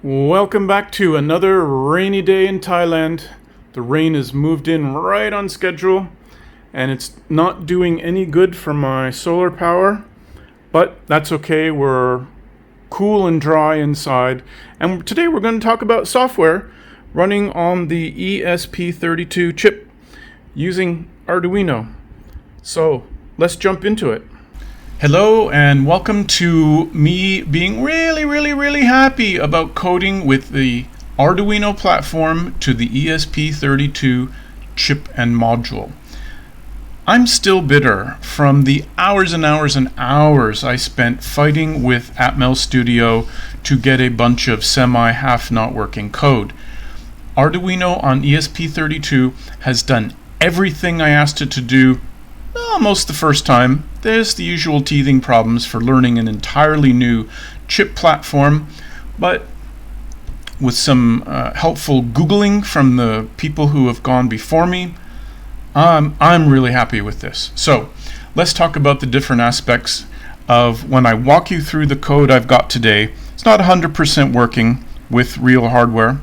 Welcome back to another rainy day in Thailand. The rain has moved in right on schedule and it's not doing any good for my solar power, but that's okay. We're cool and dry inside, and today we're going to talk about software running on the ESP32 chip using Arduino. So let's jump into it. Hello and welcome to me being really happy about coding with the Arduino platform to the ESP32 chip and module. I'm still bitter from the hours and hours I spent fighting with Atmel Studio to get a bunch of half not working code. Arduino on ESP32 has done everything I asked it to do almost the first time. There's the usual teething problems for learning an entirely new chip platform, but with some helpful Googling from the people who have gone before me, I'm really happy with this. So let's talk about the different aspects of when I walk you through the code I've got today. It's not 100% working with real hardware,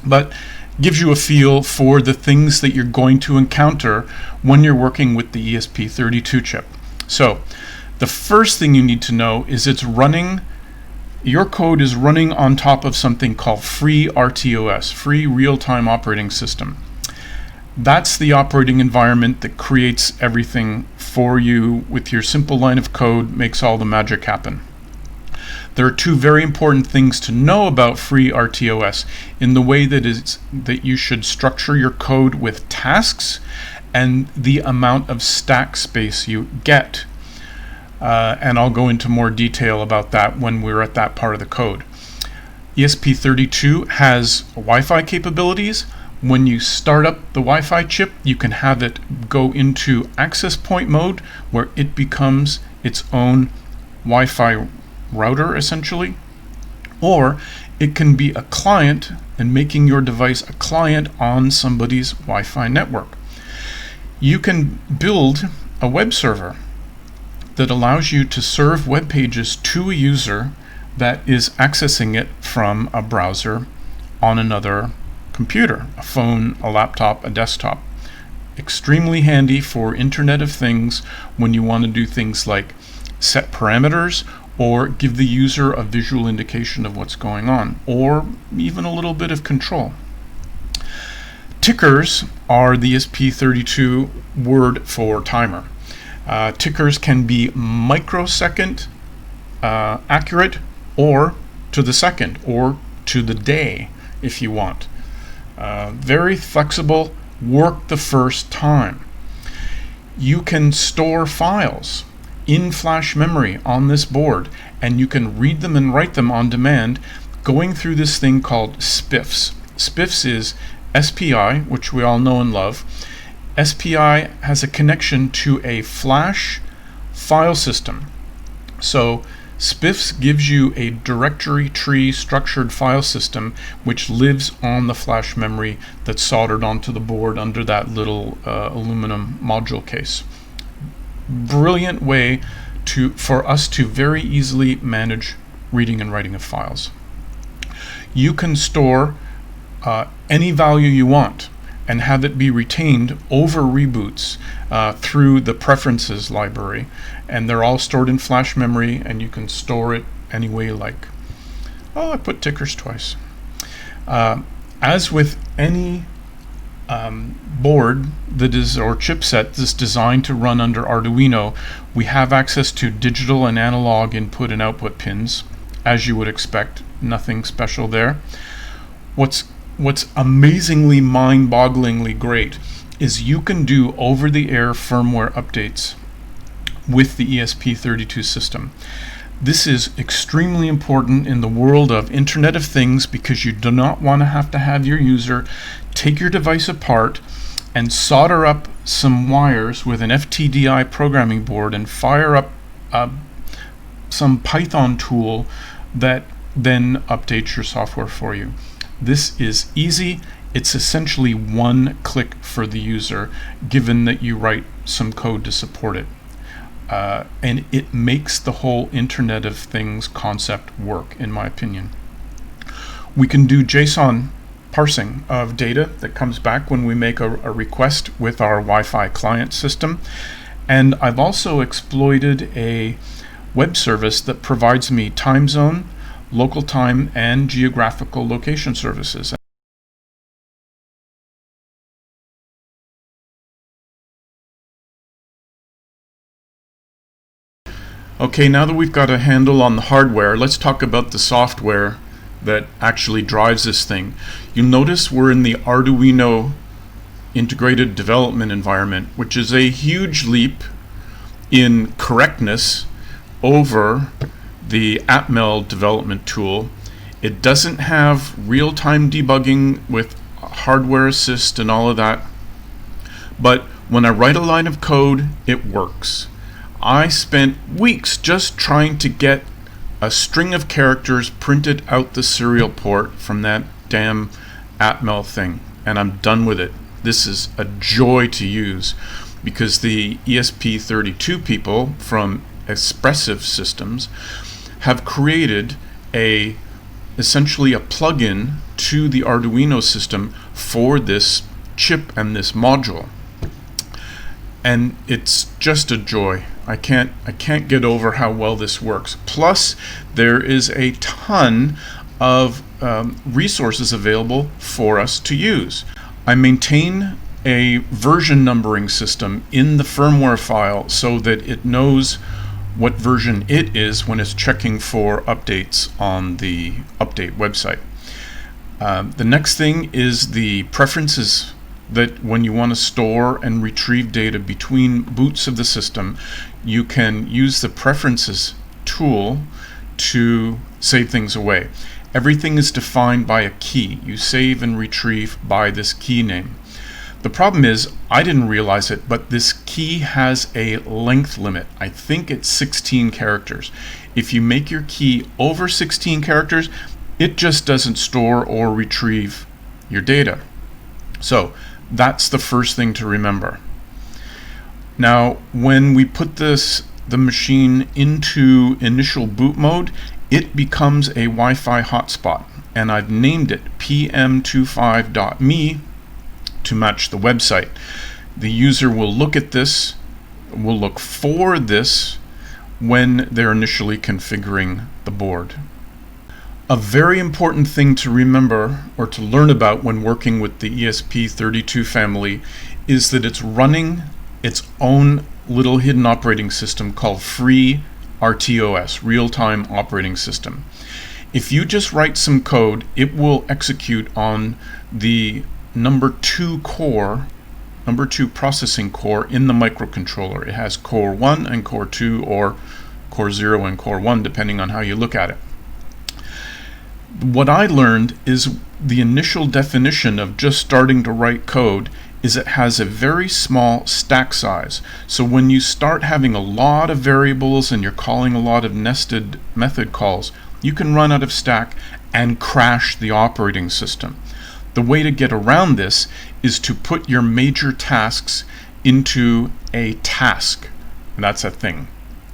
but gives you a feel for the things that you're going to encounter when you're working with the ESP32 chip. So the first thing you need to know is your code is running on top of something called FreeRTOS, Free Real-Time Operating System. That's the operating environment that creates everything for you with your simple line of code, makes all the magic happen. There are two very important things to know about FreeRTOS in the way that you should structure your code with tasks and the amount of stack space you get. And I'll go into more detail about that when we're at that part of the code. ESP32 has Wi-Fi capabilities. When you start up the Wi-Fi chip, you can have it go into access point mode where it becomes its own Wi-Fi router essentially, or it can be a client and making your device a client on somebody's Wi-Fi network. You can build a web server that allows you to serve web pages to a user that is accessing it from a browser on another computer, a phone, a laptop, a desktop. Extremely handy for Internet of Things when you want to do things like set parameters or give the user a visual indication of what's going on, or even a little bit of control. Tickers are the ESP32 word for timer. Tickers can be microsecond accurate, or to the second, or to the day if you want. Very flexible, work the first time. You can store files in flash memory on this board, and you can read them and write them on demand going through this thing called SPIFFS. SPIFFS is SPI, which we all know and love. SPI has a connection to a flash file system. So SPIFFS gives you a directory tree structured file system which lives on the flash memory that's soldered onto the board under that little aluminum module case. Brilliant way for us to very easily manage reading and writing of files. You can store any value you want and have it be retained over reboots through the preferences library, and they're all stored in flash memory, and you can store it any way you like. Oh, I put tickers twice. As with any board that is, or chipset that's designed to run under Arduino, we have access to digital and analog input and output pins, as you would expect. Nothing special there. What's amazingly mind-bogglingly great is you can do over-the-air firmware updates with the ESP32 system. This is extremely important in the world of Internet of Things because you do not want to have your user take your device apart and solder up some wires with an FTDI programming board and fire up some Python tool that then updates your software for you. This is easy. It's essentially one click for the user, given that you write some code to support it. And it makes the whole Internet of Things concept work, in my opinion. We can do JSON parsing of data that comes back when we make a request with our Wi-Fi client system. And I've also exploited a web service that provides me time zone, local time, and geographical location services. Okay, now that we've got a handle on the hardware, let's talk about the software that actually drives this thing. You'll notice we're in the Arduino integrated development environment, which is a huge leap in correctness over the Atmel development tool. It doesn't have real-time debugging with hardware assist and all of that, but when I write a line of code, it works. I spent weeks just trying to get a string of characters printed out the serial port from that damn Atmel thing, and I'm done with it. This is a joy to use because the ESP32 people from Expressive Systems have created essentially a plugin to the Arduino system for this chip and this module, and it's just a joy. I can't get over how well this works. Plus, there is a ton of resources available for us to use. I maintain a version numbering system in the firmware file so that it knows what version it is when it's checking for updates on the update website. The next thing is the preferences, that when you want to store and retrieve data between boots of the system, you can use the preferences tool to save things away. Everything is defined by a key. You save and retrieve by this key name. The problem is, I didn't realize it, but this key has a length limit. I think it's 16 characters. If you make your key over 16 characters, it just doesn't store or retrieve your data. So that's the first thing to remember. Now, when we put the machine into initial boot mode, it becomes a Wi-Fi hotspot, and I've named it PM2.5.me to match the website. The user will look at this, will look for this when they're initially configuring the board. A very important thing to remember or to learn about when working with the ESP32 family is that it's running its own little hidden operating system called FreeRTOS, Real-Time Operating System. If you just write some code, it will execute on the number 2 processing core in the microcontroller. It has core 1 and core 2, or core 0 and core 1, depending on how you look at it. What I learned is the initial definition of just starting to write code is it has a very small stack size. So when you start having a lot of variables and you're calling a lot of nested method calls, you can run out of stack and crash the operating system. The way to get around this is to put your major tasks into a task. And that's a thing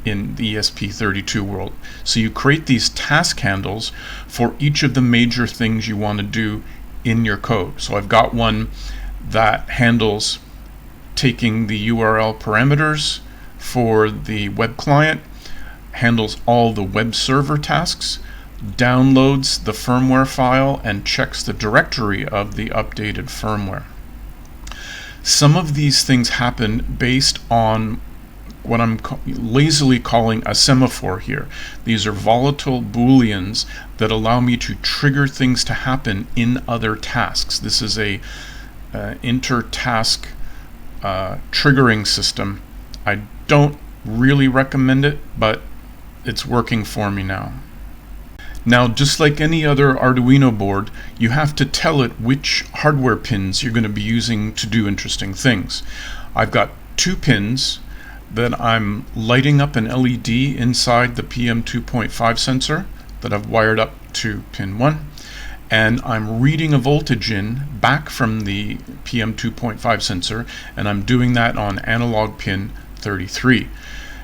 in the ESP32 world. So you create these task handles for each of the major things you want to do in your code. So I've got one that handles taking the URL parameters for the web client, handles all the Webserver tasks, downloads the firmware file, and checks the directory of the updated firmware. Some of these things happen based on what I'm lazily calling a semaphore here. These are volatile booleans that allow me to trigger things to happen in other tasks. This is a inter-task triggering system. I don't really recommend it, but it's working for me now. Now, just like any other Arduino board, you have to tell it which hardware pins you're going to be using to do interesting things. I've got 2 pins that I'm lighting up an LED inside the PM2.5 sensor that I've wired up to pin 1, and I'm reading a voltage in back from the PM2.5 sensor, and I'm doing that on analog pin 33.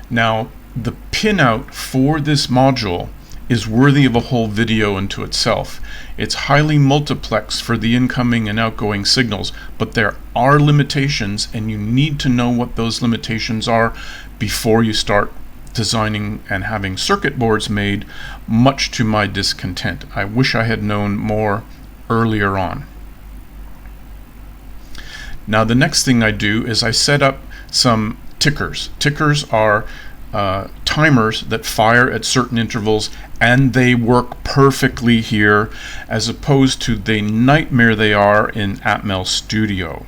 Now, the pinout for this module is worthy of a whole video unto itself. It's highly multiplexed for the incoming and outgoing signals, but there are limitations, and you need to know what those limitations are before you start designing and having circuit boards made, much to my discontent. I wish I had known more earlier on. Now the next thing I do is I set up some tickers. Tickers are timers that fire at certain intervals, and they work perfectly here as opposed to the nightmare they are in Atmel Studio.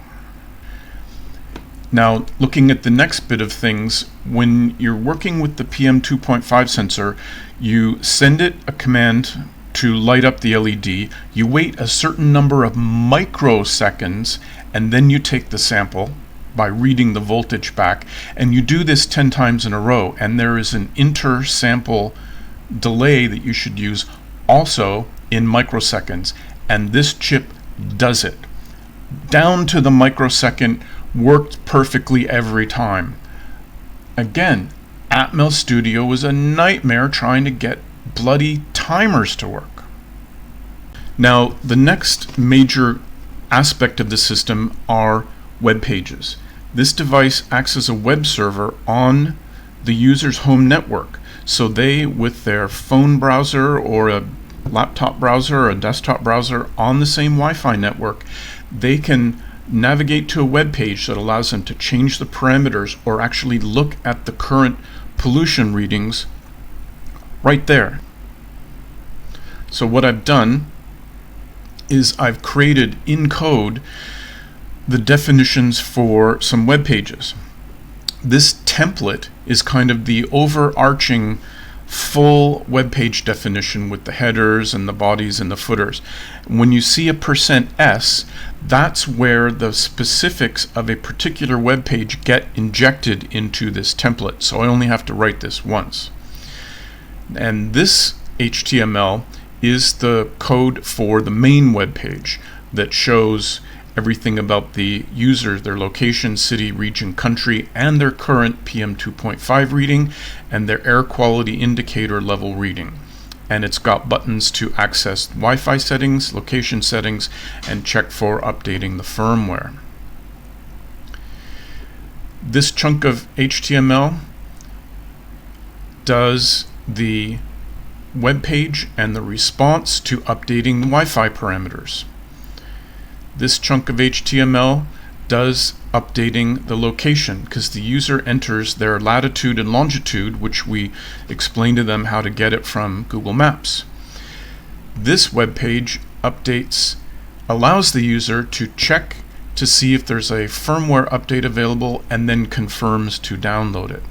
Now, looking at the next bit of things, when you're working with the PM2.5 sensor, you send it a command to light up the LED, you wait a certain number of microseconds, and then you take the sample by reading the voltage back, and you do this 10 times in a row, and there is an inter-sample delay that you should use also in microseconds, and this chip does it. Down to the microsecond, worked perfectly every time. Again, Atmel Studio was a nightmare trying to get bloody timers to work. Now, the next major aspect of the system are web pages. This device acts as a web server on the user's home network, so they, with their phone browser or a laptop browser or a desktop browser on the same Wi-Fi network, they can navigate to a web page that allows them to change the parameters or actually look at the current pollution readings right there. So what I've done is I've created in code the definitions for some web pages. This template is kind of the overarching full web page definition with the headers and the bodies and the footers. When you see a %s, that's where the specifics of a particular web page get injected into this template. So I only have to write this once. And this HTML is the code for the main web page that shows everything about the user, their location, city, region, country, and their current PM2.5 reading and their air quality indicator level reading. And it's got buttons to access Wi-Fi settings, location settings, and check for updating the firmware. This chunk of HTML does the web page and the response to updating the Wi-Fi parameters. This chunk of HTML does updating the location because the user enters their latitude and longitude, which we explain to them how to get it from Google Maps. This web page updates allows the user to check to see if there's a firmware update available and then confirms to download it.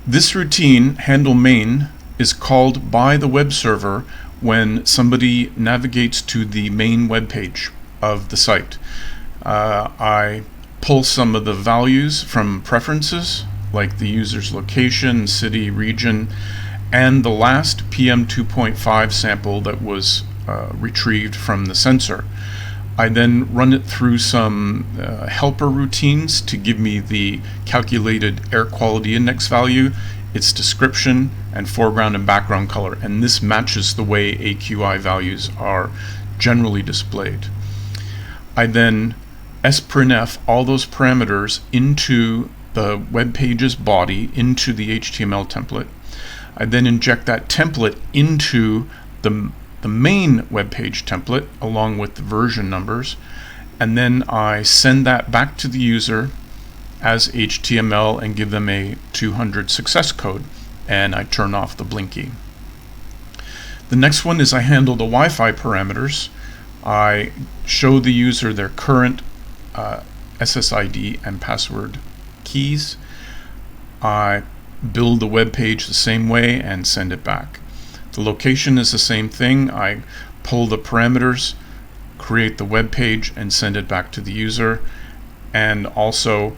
This routine, handle main, is called by the web server when somebody navigates to the main web page of the site. I pull some of the values from preferences, like the user's location, city, region, and the last PM2.5 sample that was retrieved from the sensor. I then run it through some helper routines to give me the calculated air quality index value, its description, and foreground and background color, and this matches the way AQI values are generally displayed. I then sprintf all those parameters into the web page's body, into the HTML template. I then inject that template into the main web page template along with the version numbers, and then I send that back to the user as HTML and give them a 200 success code, and I turn off the blinky. The next one is I handle the Wi-Fi parameters. I show the user their current SSID and password keys. I build the web page the same way and send it back. The location is the same thing. I pull the parameters, create the web page, and send it back to the user, and also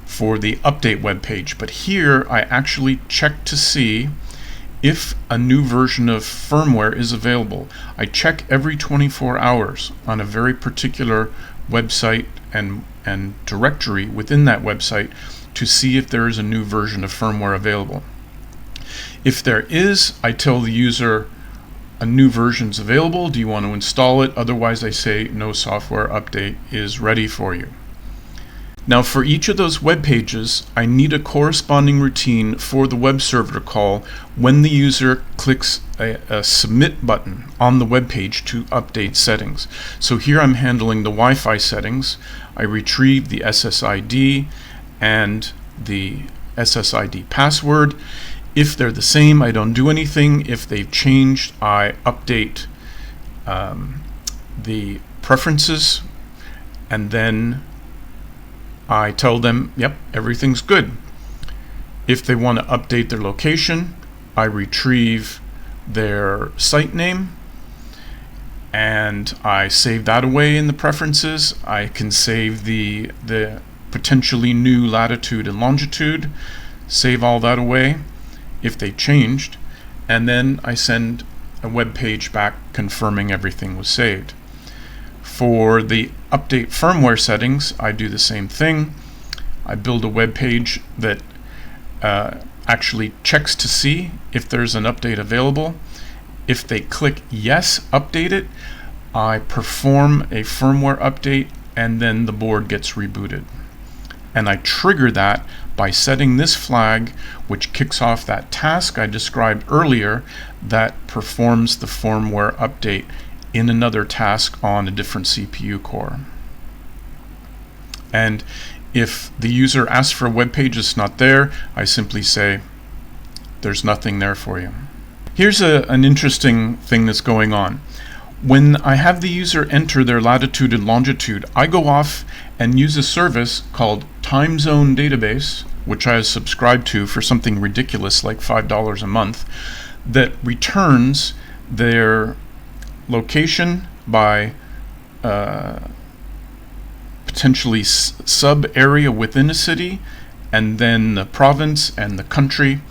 for the update web page. But here I actually check to see if a new version of firmware is available. I check every 24 hours on a very particular website and directory within that website to see if there is a new version of firmware available. If there is, I tell the user a new version is available. Do you want to install it? Otherwise, I say no software update is ready for you. Now, for each of those web pages, I need a corresponding routine for the web server to call when the user clicks a submit button on the web page to update settings. So here I'm handling the Wi-Fi settings. I retrieve the SSID and the SSID password. If they're the same, I don't do anything. If they've changed, I update the preferences, and then I tell them, yep, everything's good. If they want to update their location, I retrieve their site name and I save that away in the preferences. I can save the potentially new latitude and longitude, save all that away if they changed, and then I send a web page back confirming everything was saved. For the update firmware settings, I do the same thing. I build a web page that actually checks to see if there's an update available. If they click yes, update it, I perform a firmware update, and then the board gets rebooted. And I trigger that by setting this flag, which kicks off that task I described earlier that performs the firmware update in another task on a different CPU core. And if the user asks for a web page that's not there, I simply say, there's nothing there for you. Here's an interesting thing that's going on. When I have the user enter their latitude and longitude, I go off and use a service called Time Zone Database, which I subscribe to for something ridiculous like $5 a month, that returns their location by potentially sub area within a city, and then the province and the country.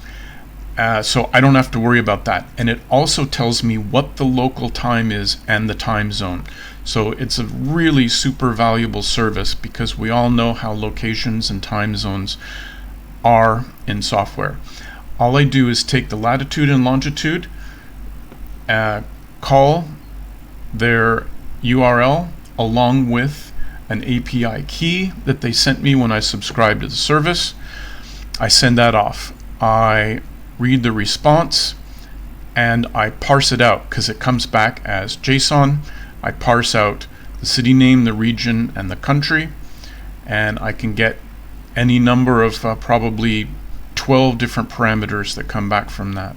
So I don't have to worry about that. And it also tells me what the local time is and the time zone. So it's a really super valuable service because we all know how locations and time zones are in software. All I do is take the latitude and longitude, call their URL along with an API key that they sent me when I subscribed to the service. I send that off. I read the response and I parse it out because it comes back as JSON. I parse out the city name, the region, and the country, and I can get any number of probably 12 different parameters that come back from that.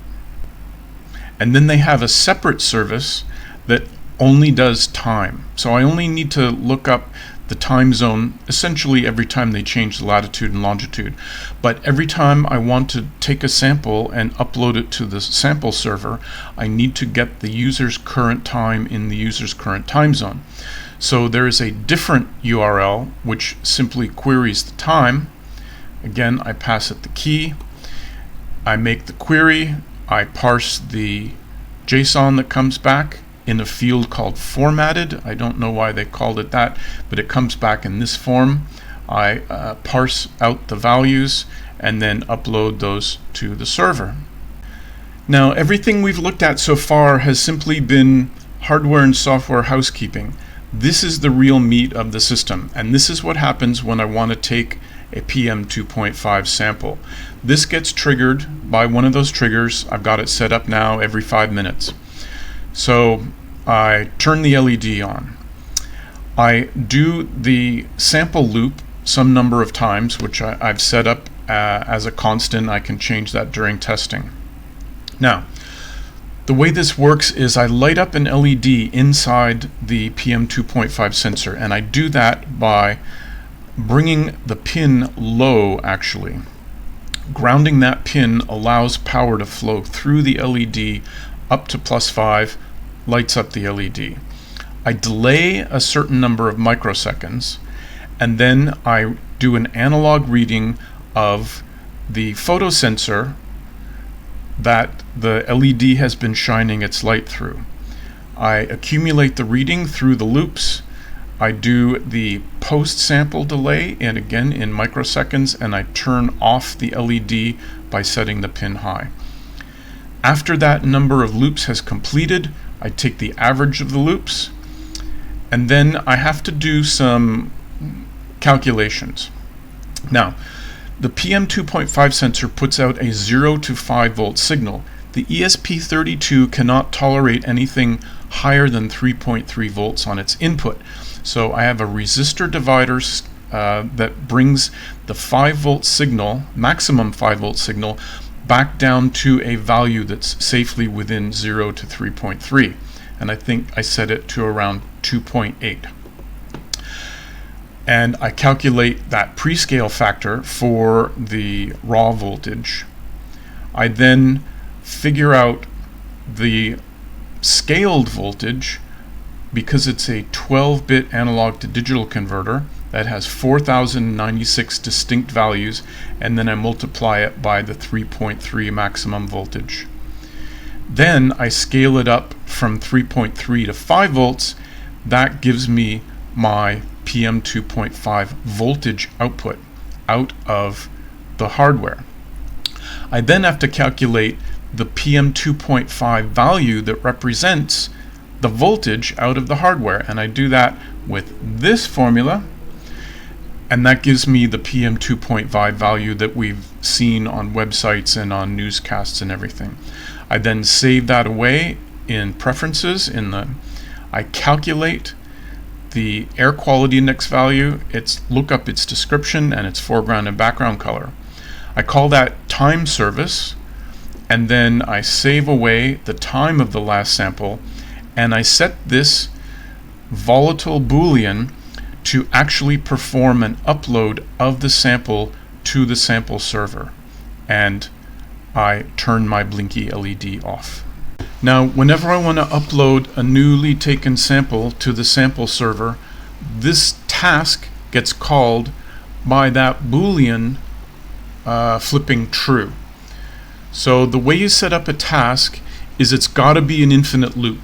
And then they have a separate service that only does time. So I only need to look up the time zone essentially every time they change the latitude and longitude. But every time I want to take a sample and upload it to the sample server, I need to get the user's current time in the user's current time zone. So there is a different URL which simply queries the time. Again, I pass it the key. I make the query. I parse the JSON that comes back in a field called formatted. I don't know why they called it that, but it comes back in this form. I parse out the values and then upload those to the server. Now, everything we've looked at so far has simply been hardware and software housekeeping. This is the real meat of the system, and this is what happens when I want to take a PM2.5 sample. This gets triggered by one of those triggers. I've got it set up now every 5 minutes. So I turn the LED on. I do the sample loop some number of times, which I've set up as a constant. I can change that during testing. Now, the way this works is I light up an LED inside the PM2.5 sensor, and I do that by bringing the pin low, actually. Grounding that pin allows power to flow through the LED up to +5, lights up the LED. I delay a certain number of microseconds, and then I do an analog reading of the photosensor that the LED has been shining its light through. I accumulate the reading through the loops. I do the post-sample delay, and again in microseconds, and I turn off the LED by setting the pin high. After that number of loops has completed, I take the average of the loops, and then I have to do some calculations. Now, the PM2.5 sensor puts out a 0 to 5 volt signal. The ESP32 cannot tolerate anything higher than 3.3 volts on its input. So I have a resistor divider that brings the 5 volt signal, maximum 5 volt signal, back down to a value that's safely within 0 to 3.3. And I think I set it to around 2.8. And I calculate that prescale factor for the raw voltage. I then figure out the scaled voltage because it's a 12-bit analog to digital converter that has 4,096 distinct values, and then I multiply it by the 3.3 maximum voltage. Then I scale it up from 3.3 to 5 volts. That gives me my PM2.5 voltage output out of the hardware. I then have to calculate the PM2.5 value that represents the voltage out of the hardware, and I do that with this formula, and that gives me the PM2.5 value that we've seen on websites and on newscasts and everything. I then save that away in preferences. I calculate the air quality index value, look up its description and its foreground and background color. I call that time service, and then I save away the time of the last sample, and I set this volatile Boolean to actually perform an upload of the sample to the sample server, and I turn my blinky LED off. Now, whenever I want to upload a newly taken sample to the sample server, this task gets called by that Boolean flipping true. So the way you set up a task is it's got to be an infinite loop.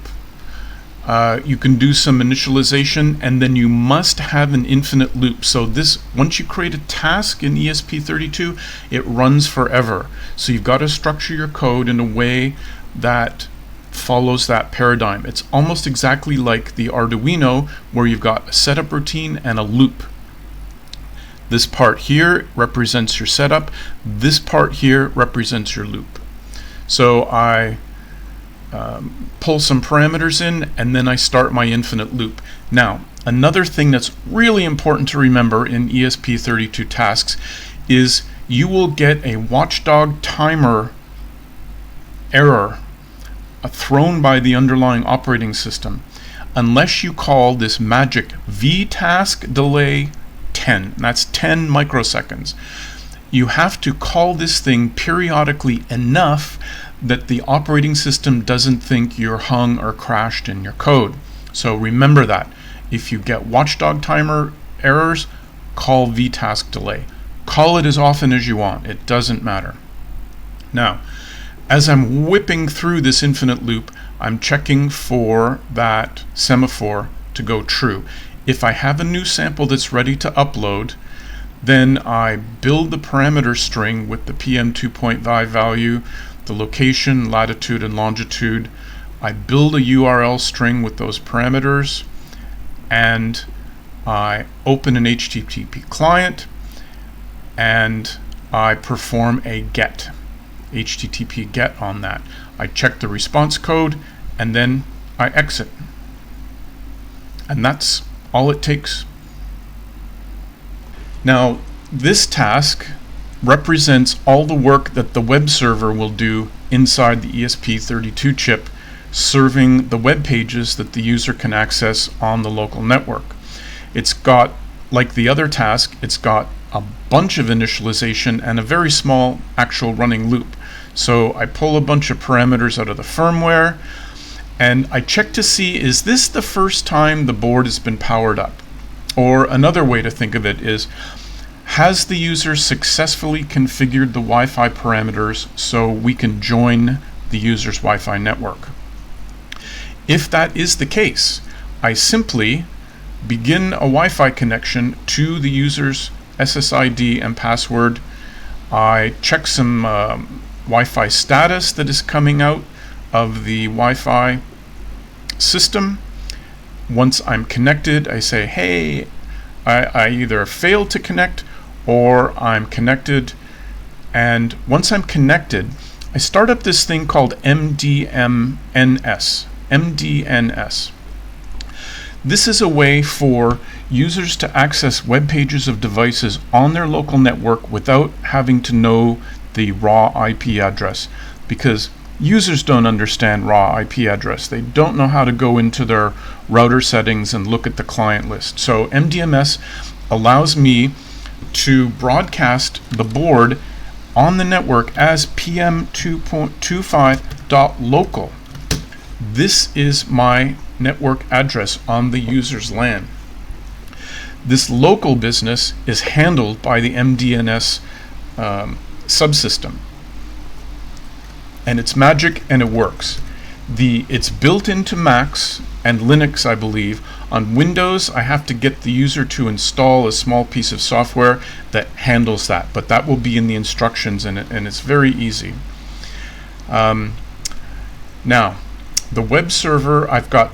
You can do some initialization, and then you must have an infinite loop. So this, once you create a task in ESP32, it runs forever. So you've got to structure your code in a way that follows that paradigm. It's almost exactly like the Arduino, where you've got a setup routine and a loop. This part here represents your setup. This part here represents your loop. So I pull some parameters in, and then I start my infinite loop. Now, another thing that's really important to remember in ESP32 tasks is you will get a watchdog timer error thrown by the underlying operating system unless you call this magic vtask delay 10. That's 10 microseconds. You have to call this thing periodically enough that the operating system doesn't think you're hung or crashed in your code. So remember that. If you get watchdog timer errors, call vtask delay. Call it as often as you want. It doesn't matter. Now, as I'm whipping through this infinite loop, I'm checking for that semaphore to go true. If I have a new sample that's ready to upload, then I build the parameter string with the PM2.5 value, the location, latitude, and longitude. I build a URL string with those parameters, and I open an HTTP client, and I perform a get, HTTP get on that. I check the response code, and then I exit. And that's all it takes. Now, this task represents all the work that the Webserver will do inside the ESP32 chip, serving the web pages that the user can access on the local network. It's got, like the other task, it's got a bunch of initialization and a very small actual running loop. So I pull a bunch of parameters out of the firmware, and I check to see, is this the first time the board has been powered up? Or another way to think of it is, has the user successfully configured the Wi-Fi parameters so we can join the user's Wi-Fi network? If that is the case, I simply begin a Wi-Fi connection to the user's SSID and password. I check some Wi-Fi status that is coming out of the Wi-Fi system. Once I'm connected, I say, hey, I either failed to connect or I'm connected. And once I'm connected, I start up this thing called MDNS. This is a way for users to access web pages of devices on their local network without having to know the raw IP address, because users don't understand raw IP address. They don't know how to go into their router settings and look at the client list. So MDNS allows me to broadcast the board on the network as PM2.5.local. This is my network address on the user's LAN. This local business is handled by the MDNS subsystem. And it's magic, and it works. It's built into Macs and Linux, I believe. On Windows, I have to get the user to install a small piece of software that handles that, but that will be in the instructions, and it's very easy. Now, the web server, I've got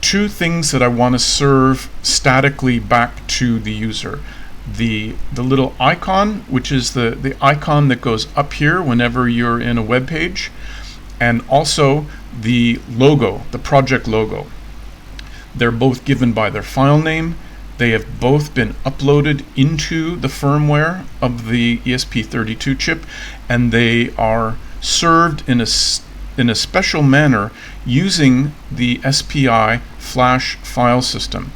two things that I want to serve statically back to the user. The little icon, which is the icon that goes up here whenever you're in a web page, and also the logo, the project logo. They're both given by their file name. They have both been uploaded into the firmware of the ESP32 chip, and they are served in a special manner using the SPI flash file system.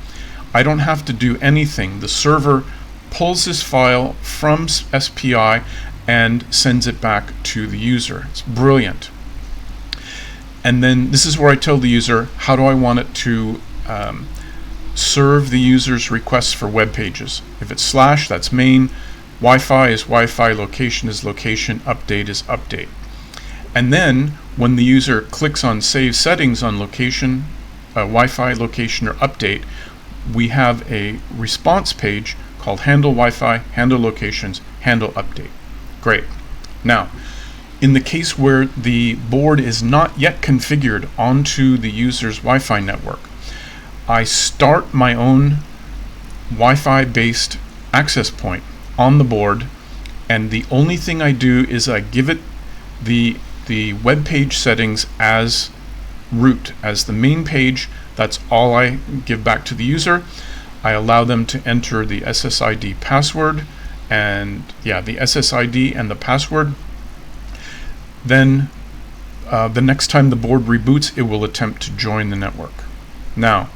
I don't have to do anything. The server pulls this file from SPI and sends it back to the user. It's brilliant. And then this is where I tell the user how do I want it to serve the user's requests for web pages. If it's slash, that's main. Wi-Fi is Wi-Fi. Location is location. Update is update. And then when the user clicks on Save Settings on location, Wi-Fi, location, or update, we have a response page called Handle Wi-Fi, Handle Locations, Handle Update. Great. Now, in the case where the board is not yet configured onto the user's Wi-Fi network, I start my own Wi-Fi based access point on the board, and the only thing I do is I give it the web page settings as root, as the main page. That's all I give back to the user. I allow them to enter the SSID password, and the SSID and the password. Then the next time the board reboots, it will attempt to join the network. Now,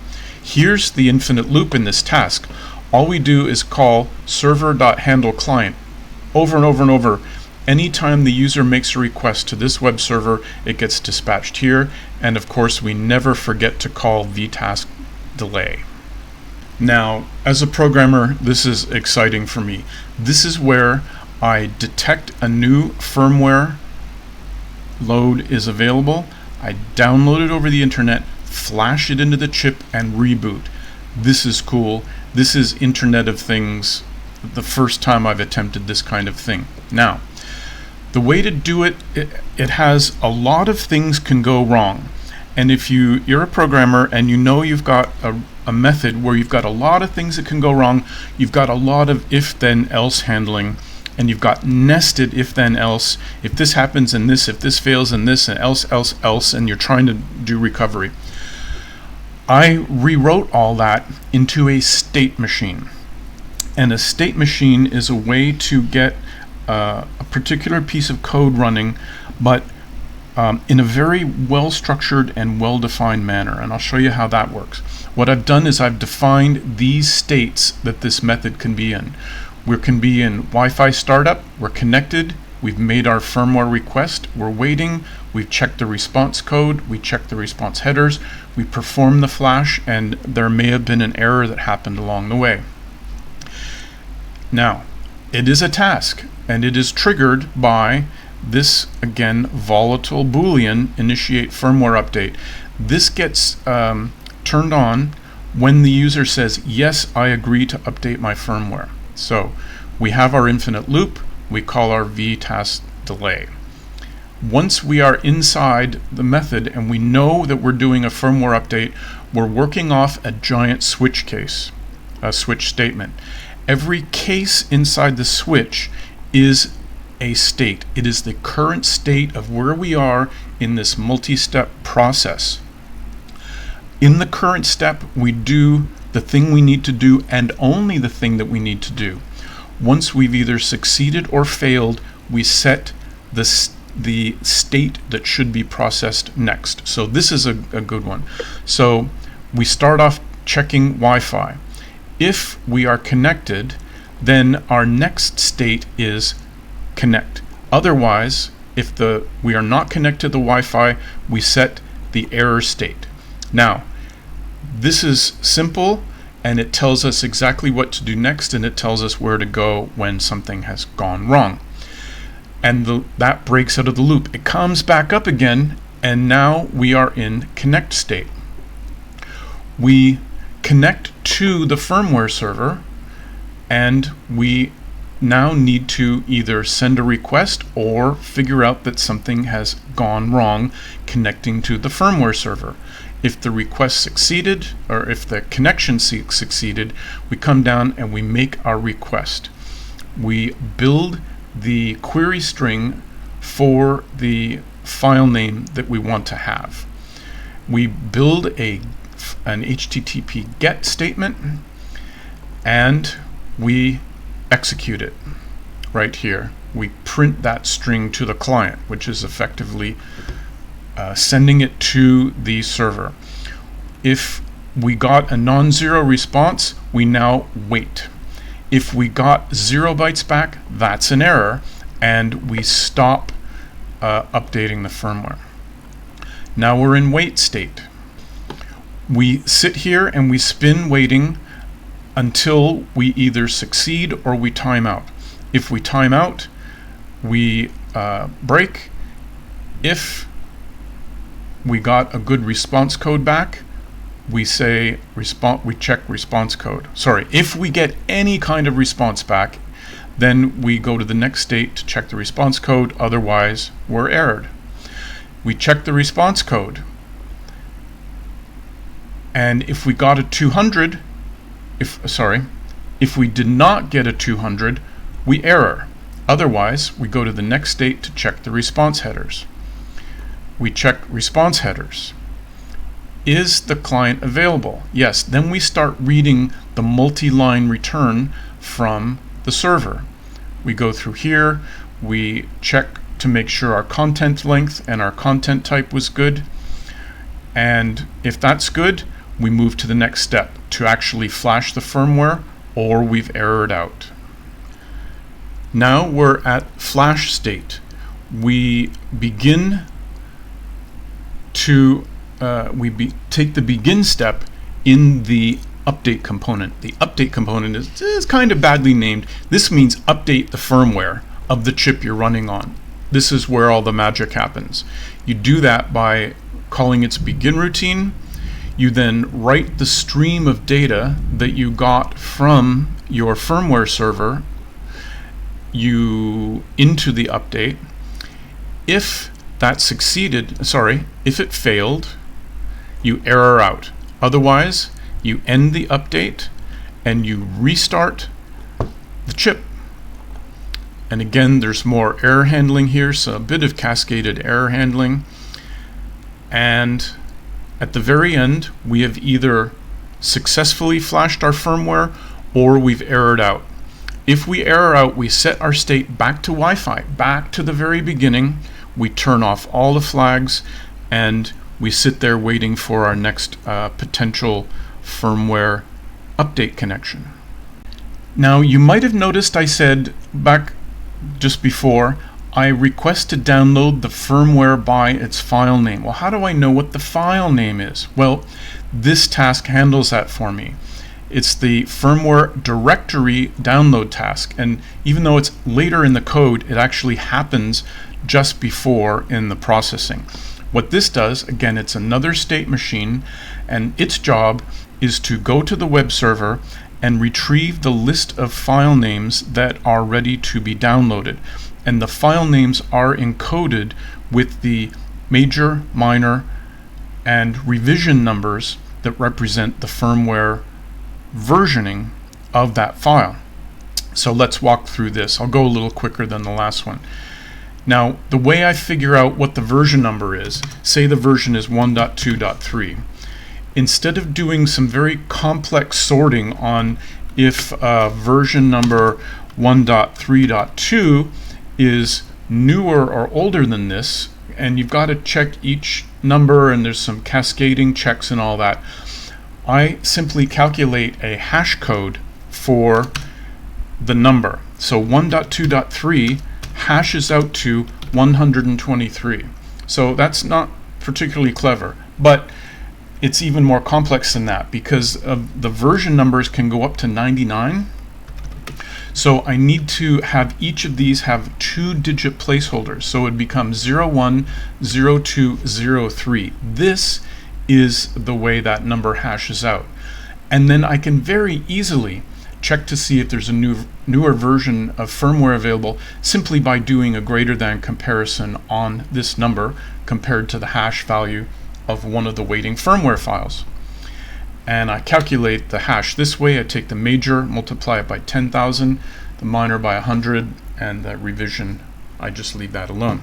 here's the infinite loop in this task. All we do is call server.handleClient over and over and over. Anytime the user makes a request to this web server, it gets dispatched here, and of course we never forget to call vtask delay. Now, as a programmer, this is exciting for me. This is where I detect a new firmware load is available. I download it over the internet, flash it into the chip, and reboot. This is cool. This is Internet of Things, the first time I've attempted this kind of thing. Now, the way to do it, it has a lot of things can go wrong. And if you're a programmer and you know you've got a method where you've got a lot of things that can go wrong, you've got a lot of if-then-else handling, and you've got nested if-then-else, if this happens and this, if this fails and this, and else, and you're trying to do recovery. I rewrote all that into a state machine. And a state machine is a way to get a particular piece of code running, but in a very well-structured and well-defined manner, and I'll show you how that works. What I've done is I've defined these states that this method can be in. We can be in Wi-Fi startup, we're connected, we've made our firmware request, we're waiting, we've checked the response code, we checked the response headers, we perform the flash, and there may have been an error that happened along the way. Now, it is a task, and it is triggered by this, again, volatile Boolean initiate firmware update. This gets turned on when the user says, yes, I agree to update my firmware. So we have our infinite loop, we call our vtask delay. Once we are inside the method and we know that we're doing a firmware update, we're working off a giant switch case, a switch statement. Every case inside the switch is a state. It is the current state of where we are in this multi-step process. In the current step, we do the thing we need to do and only the thing that we need to do. Once we've either succeeded or failed, we set the state that should be processed next. So this is a good one. So we start off checking Wi-Fi. If we are connected, then our next state is connect. Otherwise, if we are not connected to the Wi-Fi, we set the error state. Now, this is simple, and it tells us exactly what to do next, and it tells us where to go when something has gone wrong. And that breaks out of the loop. It comes back up again, and now we are in connect state. We connect to the firmware server, and we now need to either send a request or figure out that something has gone wrong connecting to the firmware server. If the request succeeded, or if the connection succeeded, we come down and we make our request. We build the query string for the file name that we want to have. We build an HTTP GET statement, and we execute it right here. We print that string to the client, which is effectively sending it to the server. If we got a non-zero response, we now wait. If we got 0 bytes back, that's an error, and we stop updating the firmware. Now we're in wait state. We sit here and we spin waiting until we either succeed or we time out. If we time out, we break. If we got a good response code back, we say we check response code. Sorry, if we get any kind of response back, then we go to the next state to check the response code. Otherwise, we're errored. We check the response code, and if we got a 200, if we did not get a 200, we error. Otherwise, we go to the next state to check the response headers. We check response headers. Is the client available? Yes. Then we start reading the multi-line return from the server. We go through here, we check to make sure our content length and our content type was good, and if that's good, we move to the next step to actually flash the firmware, or we've errored out. Now we're at flash state. We begin to take the begin step in the update component. The update component is kind of badly named. This means update the firmware of the chip you're running on. This is where all the magic happens. You do that by calling its begin routine. You then write the stream of data that you got from your firmware server into the update. If that succeeded, if it failed, you error out. Otherwise, you end the update and you restart the chip. And again, there's more error handling here, so a bit of cascaded error handling. And at the very end, we have either successfully flashed our firmware or we've errored out. If we error out, we set our state back to Wi-Fi, back to the very beginning. We turn off all the flags and we sit there waiting for our next potential firmware update connection. Now, you might have noticed I said back just before, I request to download the firmware by its file name. Well, how do I know what the file name is? Well, this task handles that for me. It's the firmware directory download task, and even though it's later in the code, it actually happens just before in the processing. What this does, again, it's another state machine, and its job is to go to the web server and retrieve the list of file names that are ready to be downloaded. And the file names are encoded with the major, minor, and revision numbers that represent the firmware versioning of that file. So let's walk through this. I'll go a little quicker than the last one. Now, the way I figure out what the version number is, say the version is 1.2.3, instead of doing some very complex sorting on if version number 1.3.2 is newer or older than this, and you've got to check each number and there's some cascading checks and all that, I simply calculate a hash code for the number. So 1.2.3 hashes out to 123. So that's not particularly clever, but it's even more complex than that because of the version numbers can go up to 99. So I need to have each of these have 2-digit placeholders. So it becomes 01, 02, 03. This is the way that number hashes out. And then I can very easily check to see if there's a newer version of firmware available simply by doing a greater than comparison on this number compared to the hash value of one of the waiting firmware files. And I calculate the hash this way. I take the major, multiply it by 10,000, the minor by 100, and the revision, I just leave that alone.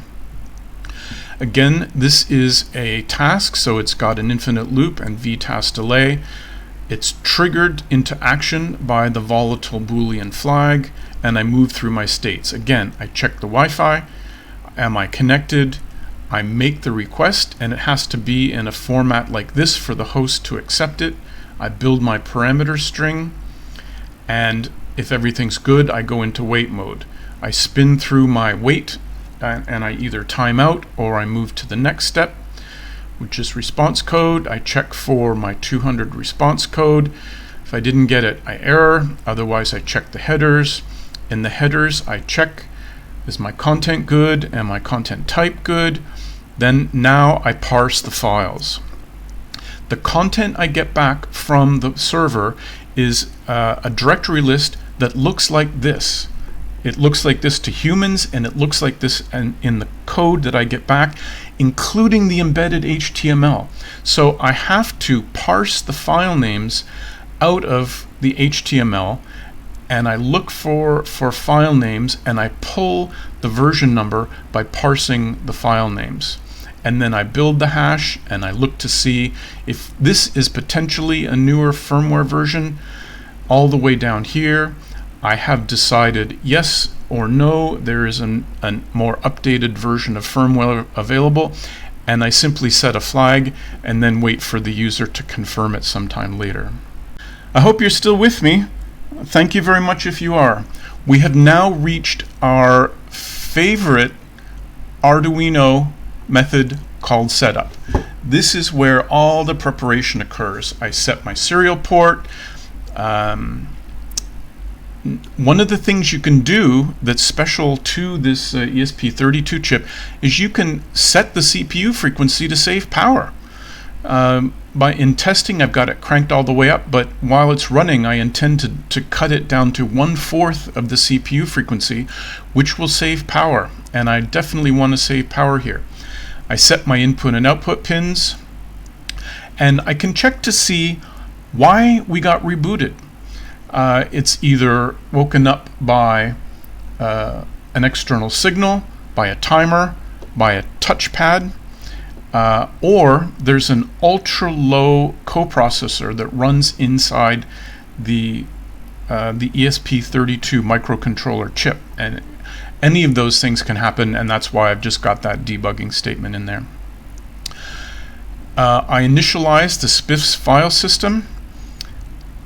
Again, this is a task, so it's got an infinite loop and v-task delay. It's triggered into action by the volatile Boolean flag, and I move through my states. Again, I check the Wi-Fi. Am I connected? I make the request, and it has to be in a format like this for the host to accept it. I build my parameter string, and if everything's good, I go into wait mode. I spin through my wait, and I either time out or I move to the next step, which is response code. I check for my 200 response code. If I didn't get it, I error. Otherwise, I check the headers. In the headers, I check, is my content good and my content type good? Then now I parse the files. The content I get back from the server is a directory list that looks like this. It looks like this to humans, and it looks like this in the code that I get back, including the embedded HTML. So I have to parse the file names out of the HTML, and I look for file names, and I pull the version number by parsing the file names. And then I build the hash, and I look to see if this is potentially a newer firmware version. All the way down here, I have decided yes or no, there is a more updated version of firmware available, and I simply set a flag and then wait for the user to confirm it sometime later. I hope you're still with me. Thank you very much if you are. We have now reached our favorite Arduino method called setup. This is where all the preparation occurs. I set my serial port. One of the things you can do that's special to this ESP32 chip is you can set the CPU frequency to save power. In testing, I've got it cranked all the way up, but while it's running, I intend to cut it down to 1/4 of the CPU frequency, which will save power, and I definitely want to save power here. I set my input and output pins, and I can check to see why we got rebooted. It's either woken up by an external signal, by a timer, by a touchpad, or there's an ultra-low coprocessor that runs inside the ESP32 microcontroller chip. And any of those things can happen, and that's why I've just got that debugging statement in there. I initialize the SPIFFS file system,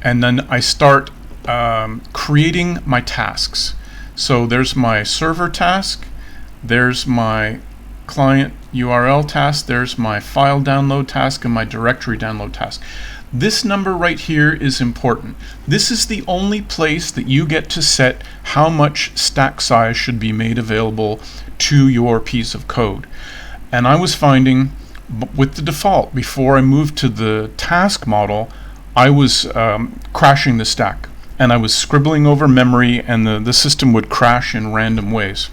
and then I start creating my tasks. So there's my server task, there's my client URL task, there's my file download task, and my directory download task. This number right here is important. This is the only place that you get to set how much stack size should be made available to your piece of code. And I was finding with the default, before I moved to the task model, I was crashing the stack, and I was scribbling over memory, and the system would crash in random ways.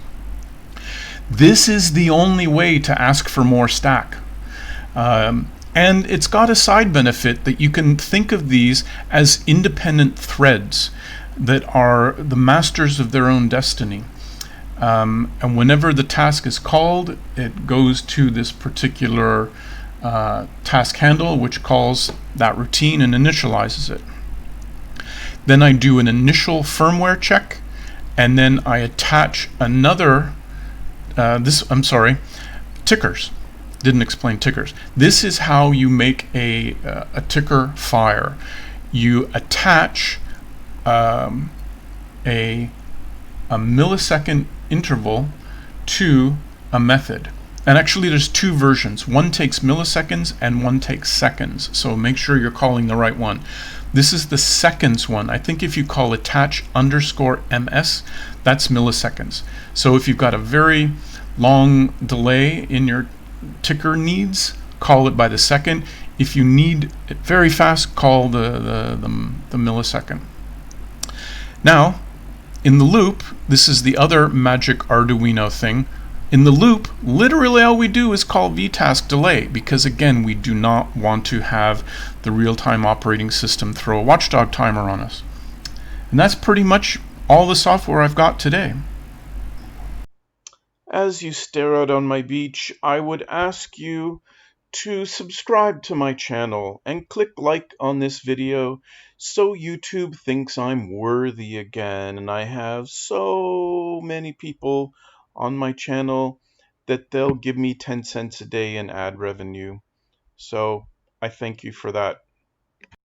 This is the only way to ask for more stack. And it's got a side benefit that you can think of these as independent threads that are the masters of their own destiny. And whenever the task is called, it goes to this particular task handle, which calls that routine and initializes it. Then I do an initial firmware check, and then I attach another, tickers. Didn't explain tickers. This is how you make a ticker fire. You attach a millisecond interval to a method. And actually there's two versions. One takes milliseconds and one takes seconds. So make sure you're calling the right one. This is the seconds one. I think if you call attach underscore ms, that's milliseconds. So if you've got a very long delay in your ticker needs, call it by the second. If you need it very fast, call the millisecond. Now, in the loop, this is the other magic Arduino thing. In the loop, literally all we do is call vtask delay, because again, we do not want to have the real-time operating system throw a watchdog timer on us. And that's pretty much all the software I've got today. As you stare out on my beach, I would ask you to subscribe to my channel and click like on this video so YouTube thinks I'm worthy again, and I have so many people on my channel that they'll give me 10 cents a day in ad revenue. So I thank you for that.